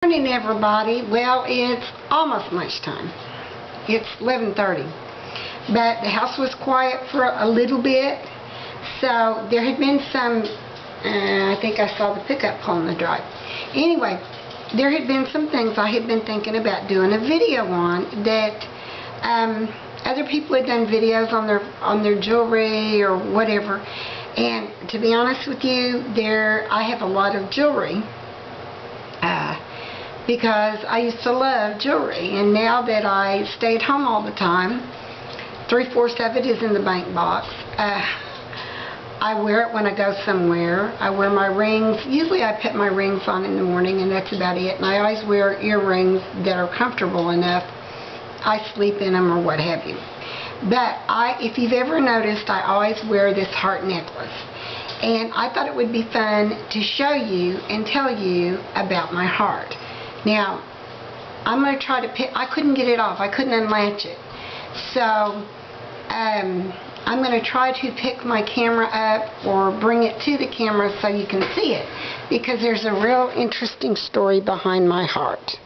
Good morning, everybody. Well, it's almost lunchtime. It's 11:30, but the house was quiet for a little bit, so there had been some, I think I saw the pickup pulling the drive. Anyway, there had been some things I had been thinking about doing a video on that other people had done videos on their jewelry or whatever, and to be honest with you, I have a lot of jewelry. Because I used to love jewelry, and now that I stay at home all the time, 3/4 of it is in the bank box. I wear it when I go somewhere. I wear my rings. Usually I put my rings on in the morning, and that's about it. And I always wear earrings that are comfortable enough. I sleep in them or what have you. But if you've ever noticed, I always wear this heart necklace. And I thought it would be fun to show you and tell you about my heart. Now, I'm going to try to pick, I couldn't get it off, I couldn't unlatch it. So, I'm going to try to pick my camera up or bring it to the camera so you can see it. Because there's a real interesting story behind my heart.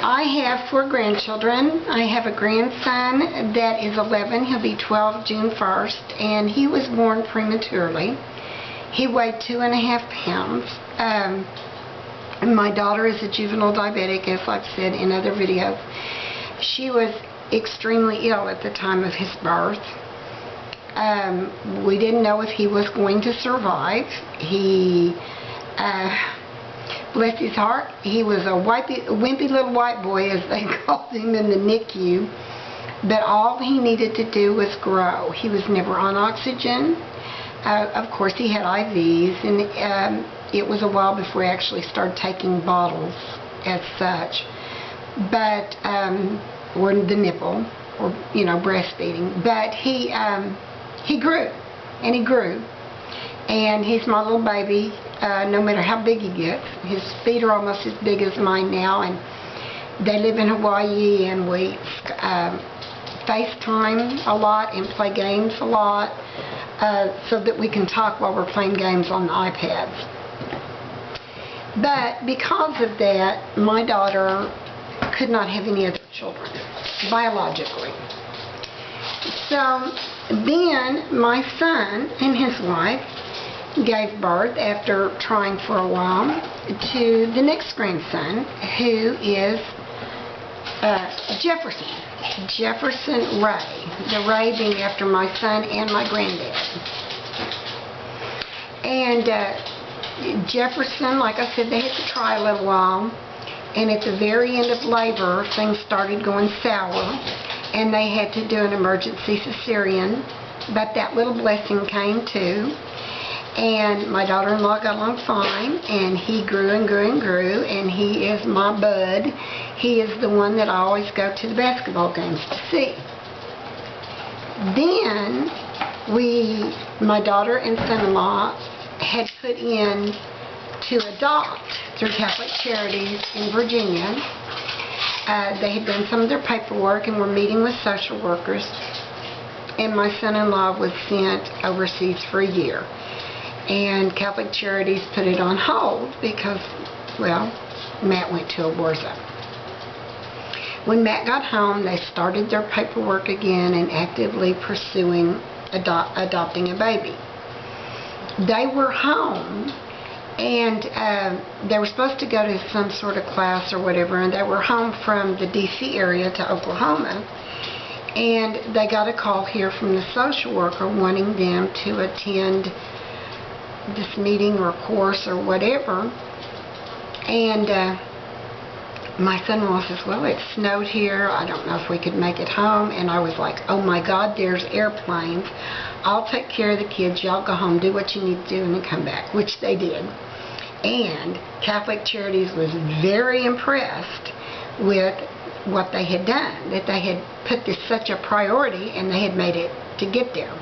I have 4 grandchildren. I have a grandson that is 11, he'll be 12 June 1st, and he was born prematurely. He weighed 2.5 pounds. My daughter is a juvenile diabetic, as I've said in other videos. She was extremely ill at the time of his birth. We didn't know if he was going to survive. He, bless his heart, he was a wimpy little white boy, as they called him in the NICU. But all he needed to do was grow. He was never on oxygen. Of course, he had IVs, and it was a while before he actually started taking bottles as such, but or the nipple, or breastfeeding. But he grew, and he grew, and he's my little baby. No matter how big he gets, his feet are almost as big as mine now, and they live in Hawaii, and we FaceTime a lot and play games a lot. So that we can talk while we're playing games on the iPads. But because of that, my daughter could not have any other children, biologically. So then my son and his wife gave birth, after trying for a while, to the next grandson, who is Jefferson Ray, the Ray being after my son and my granddad. And Jefferson, like I said, they had to try a little while, and at the very end of labor, things started going sour, and they had to do an emergency cesarean, but that little blessing came too. And my daughter-in-law got along fine, and he grew and grew and grew, and he is my bud. He is the one that I always go to the basketball games to see. Then my daughter and son-in-law had put in to adopt through Catholic Charities in Virginia. They had done some of their paperwork and were meeting with social workers, and my son-in-law was sent overseas for a year. And Catholic Charities put it on hold because, well, Matt went to a war zone. When Matt got home, they started their paperwork again and actively pursuing adopting a baby. They were home, and they were supposed to go to some sort of class or whatever, and they were home from the D.C. area to Oklahoma, and they got a call here from the social worker wanting them to attend this meeting or course or whatever. And my son-in-law says, well, it snowed here, I don't know if we could make it home. And I was like, oh my God, there's airplanes. I'll take care of the kids, y'all go home, do what you need to do, and then come back, which they did. And Catholic Charities was very impressed with what they had done, that they had put this such a priority, and they had made it to get there.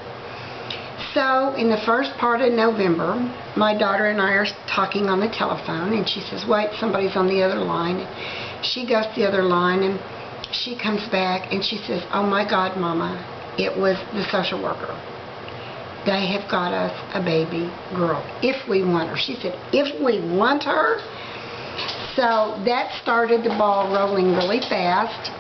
So, in the first part of November, my daughter and I are talking on the telephone, and she says, wait, somebody's on the other line. She goes to the other line, and she comes back, and she says, oh my God, Mama, it was the social worker. they have got us a baby girl, if we want her. She said, if we want her. So that started the ball rolling really fast.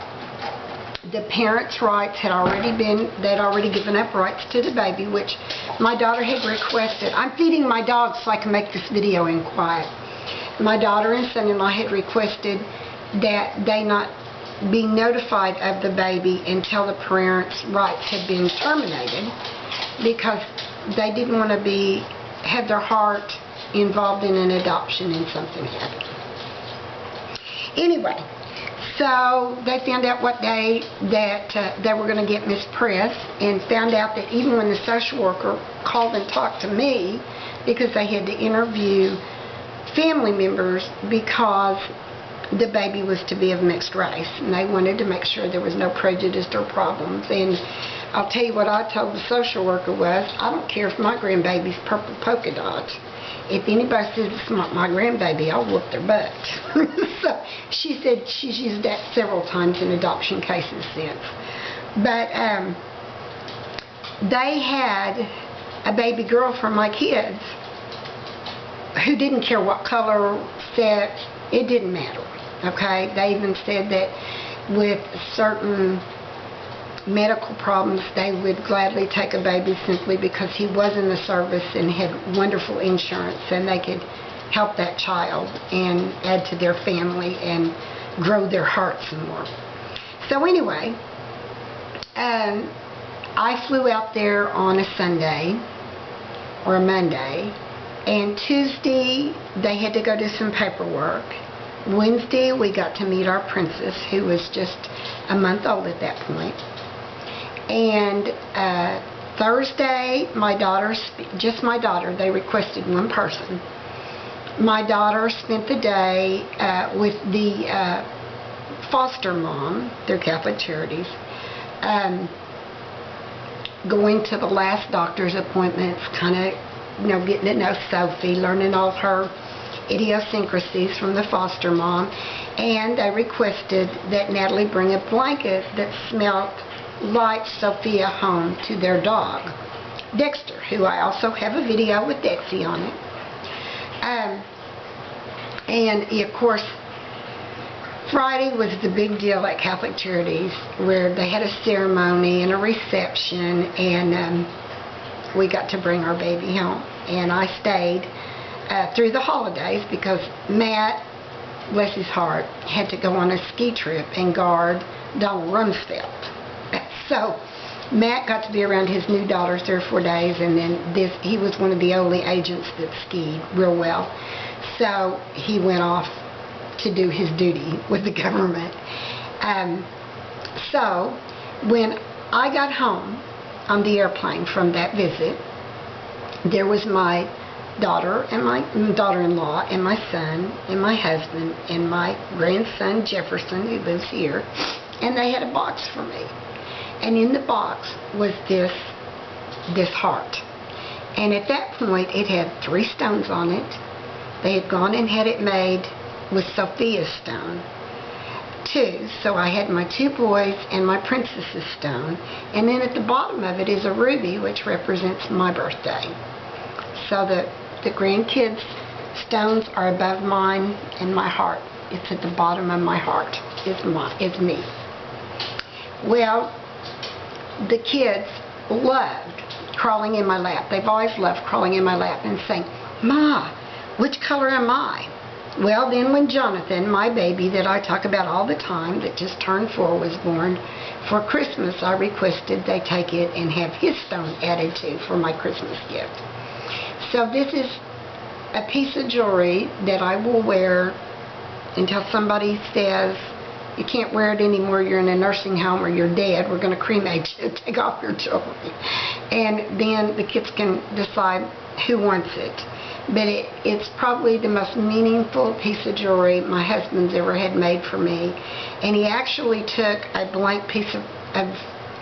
The parents' rights had they'd already given up rights to the baby, which my daughter had requested. I'm feeding my dog so I can make this video in quiet. My daughter and son-in-law had requested that they not be notified of the baby until the parents' rights had been terminated, because they didn't want to have their heart involved in an adoption and something happened. Anyway, so they found out what day that they were going to get Miss Press, and found out that even when the social worker called and talked to me, because they had to interview family members because the baby was to be of mixed race, and they wanted to make sure there was no prejudice or problems. And I'll tell you what I told the social worker was, I don't care if my grandbaby's purple polka dots. If anybody says it's not my grandbaby, I'll whoop their butt. So she said she's used that several times in adoption cases since. But they had a baby girl for my kids who didn't care what color, sex, it didn't matter. Okay? They even said that with certain medical problems, they would gladly take a baby simply because he was in the service and had wonderful insurance, and they could help that child and add to their family and grow their heart some more. So anyway, I flew out there on a Sunday or a Monday, and Tuesday they had to go do some paperwork. Wednesday we got to meet our princess, who was just a month old at that point. And Thursday, just my daughter, they requested one person. My daughter spent the day with the foster mom, they're Catholic Charities, going to the last doctor's appointments, kind of, getting to know Sophie, learning all her idiosyncrasies from the foster mom. And they requested that Natalie bring a blanket that smelled like Sophia home to their dog, Dexter, who I also have a video with Dexy on it. And of course, Friday was the big deal at Catholic Charities, where they had a ceremony and a reception, and we got to bring our baby home. And I stayed through the holidays because Matt, bless his heart, had to go on a ski trip and guard Donald Rumsfeld. So Matt got to be around his new daughters 3 or 4 days, and then he was one of the only agents that skied real well. So he went off to do his duty with the government. So when I got home on the airplane from that visit, there was my daughter and my daughter-in-law and my son and my husband and my grandson Jefferson, who lives here, and they had a box for me. And in the box was this heart. And at that point, it had 3 stones on it. They had gone and had it made with Sophia's stone, 2. So I had my 2 boys and my princess's stone. And then at the bottom of it is a ruby, which represents my birthday. So the grandkids' stones are above mine, and my heart, it's at the bottom of my heart, is me. Well, the kids loved crawling in my lap. They've always loved crawling in my lap and saying, "Ma, which color am I?" Well, then when Jonathan, my baby that I talk about all the time, that just turned 4, was born, for Christmas I requested they take it and have his stone added to for my Christmas gift. So this is a piece of jewelry that I will wear until somebody says, "You can't wear it anymore, you're in a nursing home, or you're dead, we're going to cremate you, take off your jewelry." And then the kids can decide who wants it. But it's probably the most meaningful piece of jewelry my husband's ever had made for me. And he actually took a blank piece of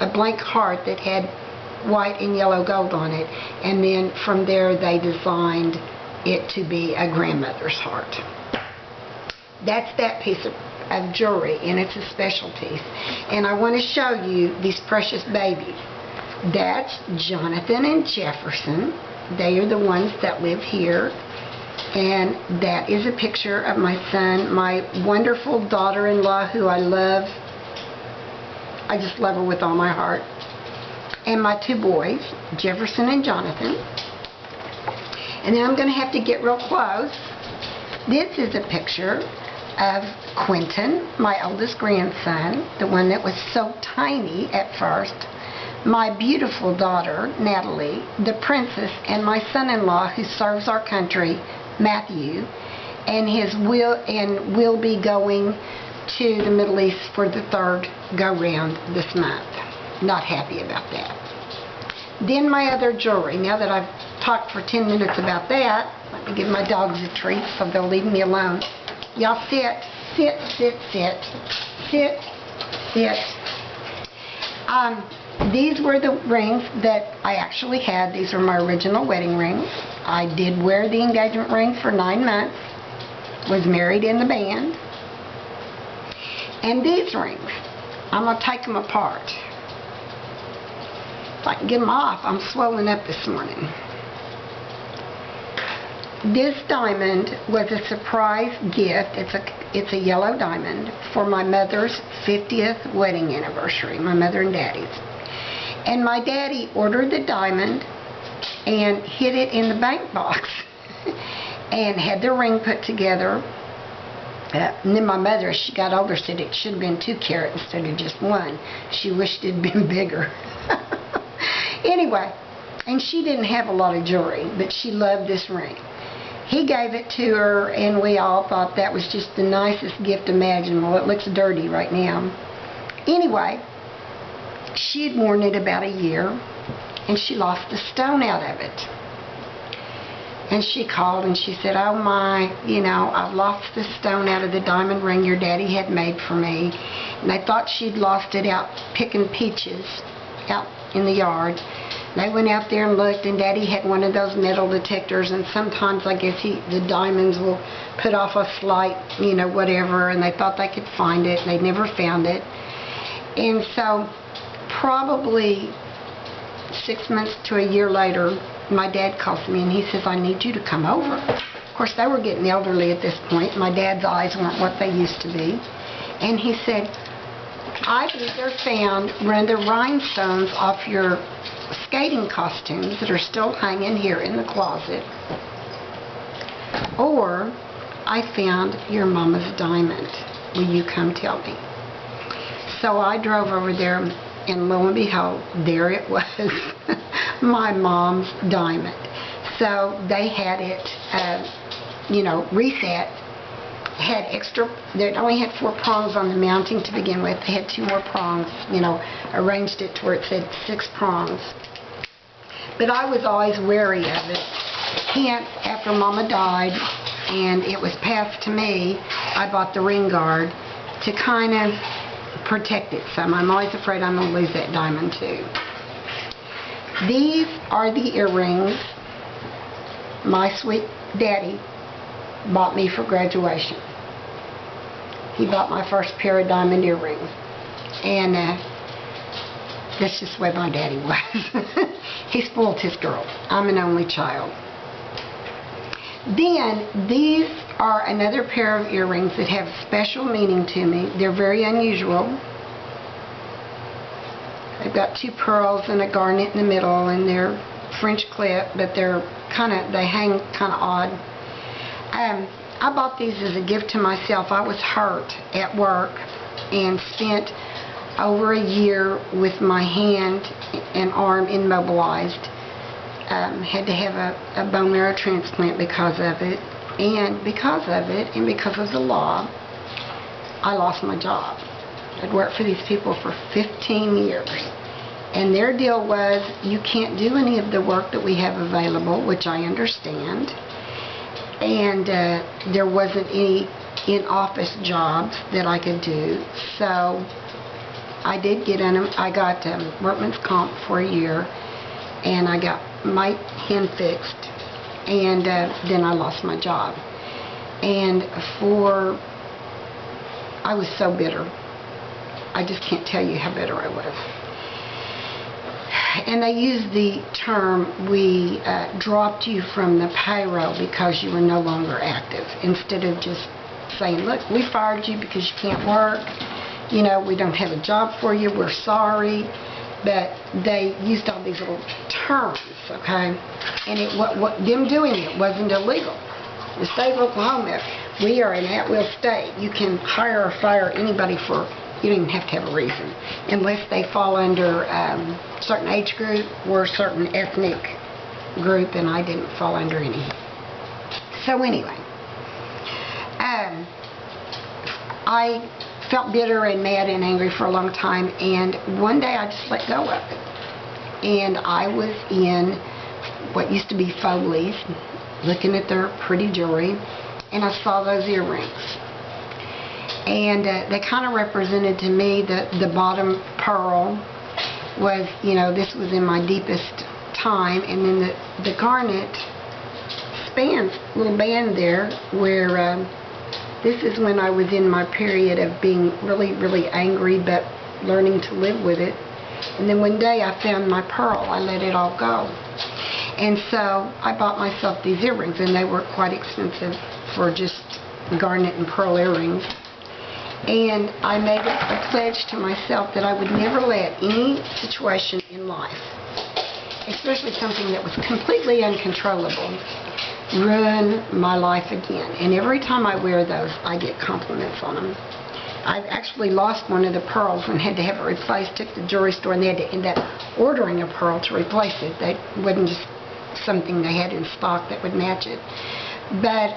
a blank heart that had white and yellow gold on it, and then from there they designed it to be a grandmother's heart. That's that piece of jewelry, and it's a special piece. And I want to show you these precious babies. That's Jonathan and Jefferson. They are the ones that live here. And that is a picture of my son, my wonderful daughter-in-law who I love. I just love her with all my heart. And my two boys, Jefferson and Jonathan. And then I'm going to have to get real close. This is a picture of Quentin, my oldest grandson, the one that was so tiny at first. My beautiful daughter, Natalie, the princess, and my son-in-law who serves our country, Matthew, and will be going to the Middle East for the third go-round this month. Not happy about that. Then my other jewelry. Now that I've talked for 10 minutes about that, let me give my dogs a treat so they'll leave me alone. Y'all sit, sit, sit, sit, sit, sit. These were the rings that I actually had. These are my original wedding rings. I did wear the engagement ring for 9 months. Was married in the band. And these rings, I'm going to take them apart. If I can get them off, I'm swollen up this morning. This diamond was a surprise gift. It's a yellow diamond for my mother's 50th wedding anniversary, my mother and daddy's. And my daddy ordered the diamond and hid it in the bank box and had the ring put together. And then my mother, as she got older, said it should have been 2 carat instead of just 1. She wished it had been bigger. Anyway, and she didn't have a lot of jewelry, but she loved this ring. He gave it to her, and we all thought that was just the nicest gift imaginable. It looks dirty right now. Anyway, she had worn it about a year, and she lost the stone out of it. And she called and she said, "Oh my, I've lost the stone out of the diamond ring your daddy had made for me." And they thought she'd lost it out picking peaches out in the yard. They went out there and looked, and Daddy had one of those metal detectors, and sometimes I guess the diamonds will put off a slight, whatever, and they thought they could find it. They never found it. And so probably 6 months to a year later, my dad calls me and he says, "I need you to come over." Of course, they were getting elderly at this point. My dad's eyes weren't what they used to be. And he said, "I've either found one of the rhinestones off your skating costumes that are still hanging here in the closet, or I found your mama's diamond. Will you come tell me?" So I drove over there, and lo and behold, there it was, my mom's diamond. So they had it, reset. Had extra, they only had 4 prongs on the mounting to begin with. They had 2 more prongs, arranged it to where it said 6 prongs. But I was always wary of it. Hence, after Mama died and it was passed to me, I bought the ring guard to kind of protect it some. I'm always afraid I'm going to lose that diamond too. These are the earrings my sweet daddy bought me for graduation. He bought my first pair of diamond earrings. And that's just the way my daddy was. He spoiled his girl. I'm an only child. Then, these are another pair of earrings that have special meaning to me. They're very unusual. They've got 2 pearls and a garnet in the middle, and they're French clip, but they hang kind of odd. I bought these as a gift to myself. I was hurt at work and spent over a year with my hand and arm immobilized. Had to have a bone marrow transplant because of it. And because of the law, I lost my job. I'd worked for these people for 15 years. And their deal was, you can't do any of the work that we have available, which I understand. And there wasn't any in-office jobs that I could do. So I did get in them. I got workman's comp for a year, and I got my hand fixed, and then I lost my job. And I was so bitter. I just can't tell you how bitter I was. and they use the term, we dropped you from the payroll because you were no longer active, instead of just saying, look, we fired you because you can't work, you know, we don't have a job for you, we're sorry. But they used all these little terms, okay? And them doing it wasn't illegal. The state of Oklahoma, we are an at-will state. You can hire or fire anybody for, you don't even have to have a reason, unless they fall under certain age group or certain ethnic group, and I didn't fall under any. So anyway, I felt bitter and mad and angry for a long time, and one day I just let go of it. And I was in what used to be Foley's, looking at their pretty jewelry, and I saw those earrings. And they kind of represented to me the bottom pearl was, you know, this was in my deepest time, and then the garnet spans, little band there, where this is when I was in my period of being really, really angry, but learning to live with it. And then one day I found my pearl. I let it all go. And so I bought myself these earrings, and they were quite expensive for just garnet and pearl earrings. And I made a pledge to myself that I would never let any situation in life, especially something that was completely uncontrollable, ruin my life again. And every time I wear those, I get compliments on them. I've actually lost one of the pearls and had to have it replaced. Took to the jewelry store, and they had to end up ordering a pearl to replace it. That wasn't just something they had in stock that would match it. But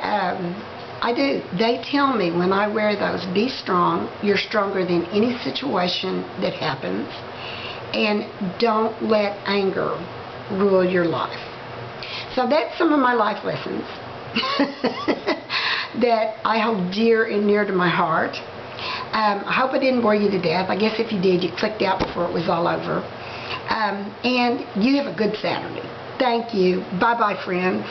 I do. They tell me when I wear those, be strong. You're stronger than any situation that happens. And don't let anger rule your life. So that's some of my life lessons that I hold dear and near to my heart. I hope I didn't bore you to death. I guess if you did, you clicked out before it was all over. And you have a good Saturday. Thank you. Bye-bye, friends.